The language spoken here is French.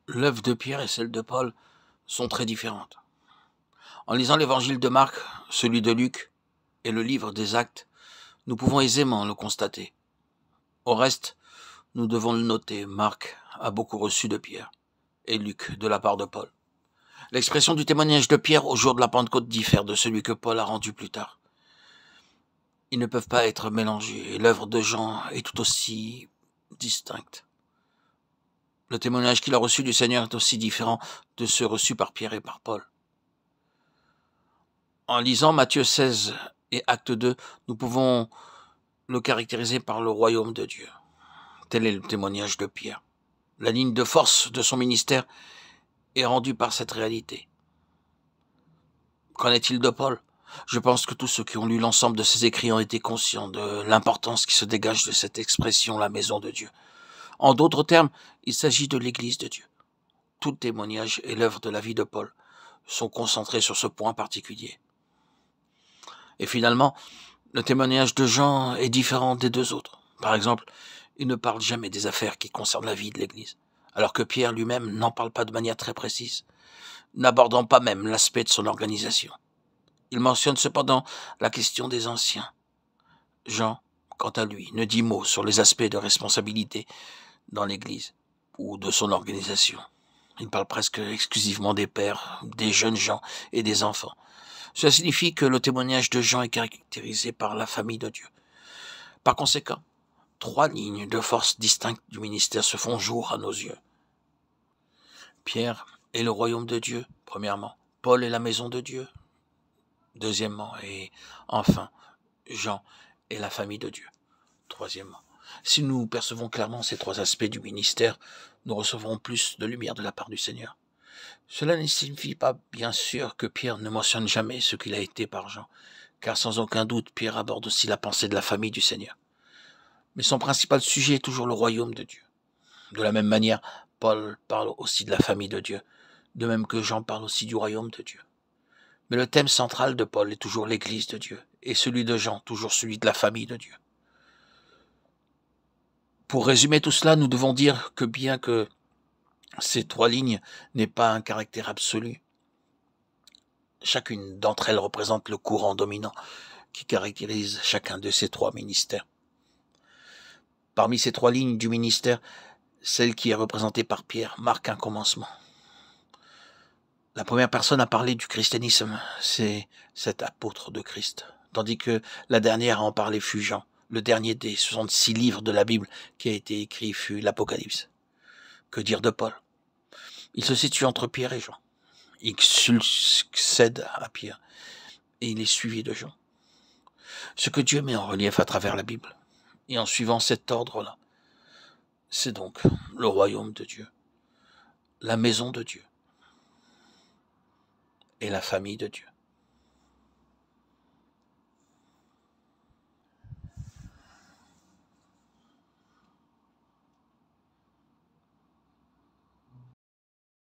L'œuvre de Pierre et celle de Paul sont très différentes. En lisant l'évangile de Marc, celui de Luc et le livre des Actes, nous pouvons aisément le constater. Au reste, nous devons le noter, Marc a beaucoup reçu de Pierre et Luc de la part de Paul. L'expression du témoignage de Pierre au jour de la Pentecôte diffère de celui que Paul a rendu plus tard. Ils ne peuvent pas être mélangés et l'œuvre de Jean est tout aussi distincte. Le témoignage qu'il a reçu du Seigneur est aussi différent de ceux reçus par Pierre et par Paul. En lisant Matthieu 16 et Acte 2, nous pouvons le caractériser par le royaume de Dieu. Tel est le témoignage de Pierre. La ligne de force de son ministère est rendue par cette réalité. Qu'en est-il de Paul ? Je pense que tous ceux qui ont lu l'ensemble de ses écrits ont été conscients de l'importance qui se dégage de cette expression, la maison de Dieu. En d'autres termes, il s'agit de l'Église de Dieu. Tout le témoignage et l'œuvre de la vie de Paul sont concentrés sur ce point particulier. Et finalement, le témoignage de Jean est différent des deux autres. Par exemple, il ne parle jamais des affaires qui concernent la vie de l'Église, alors que Pierre lui-même n'en parle pas de manière très précise, n'abordant pas même l'aspect de son organisation. Il mentionne cependant la question des anciens. Jean, quant à lui, ne dit mot sur les aspects de responsabilité dans l'Église ou de son organisation. Il parle presque exclusivement des pères, des jeunes gens et des enfants. Cela signifie que le témoignage de Jean est caractérisé par la famille de Dieu. Par conséquent, 3 lignes de force distinctes du ministère se font jour à nos yeux. Pierre est le royaume de Dieu, premièrement. Paul est la maison de Dieu, deuxièmement. Et enfin, Jean est la famille de Dieu, troisièmement. Si nous percevons clairement ces 3 aspects du ministère, nous recevrons plus de lumière de la part du Seigneur. Cela ne signifie pas, bien sûr, que Pierre ne mentionne jamais ce qu'il a été par Jean, car sans aucun doute, Pierre aborde aussi la pensée de la famille du Seigneur. Mais son principal sujet est toujours le royaume de Dieu. De la même manière, Paul parle aussi de la famille de Dieu, de même que Jean parle aussi du royaume de Dieu. Mais le thème central de Paul est toujours l'Église de Dieu, et celui de Jean, toujours celui de la famille de Dieu. Pour résumer tout cela, nous devons dire que bien que ces 3 lignes n'aient pas un caractère absolu, chacune d'entre elles représente le courant dominant qui caractérise chacun de ces 3 ministères. Parmi ces 3 lignes du ministère, celle qui est représentée par Pierre marque un commencement. La première personne à parler du christianisme, c'est cet apôtre de Christ, tandis que la dernière à en parler fut Jean. Le dernier des 66 livres de la Bible qui a été écrit fut l'Apocalypse. Que dire de Paul ? Il se situe entre Pierre et Jean. Il succède à Pierre et il est suivi de Jean. Ce que Dieu met en relief à travers la Bible, et en suivant cet ordre-là, c'est donc le royaume de Dieu, la maison de Dieu et la famille de Dieu.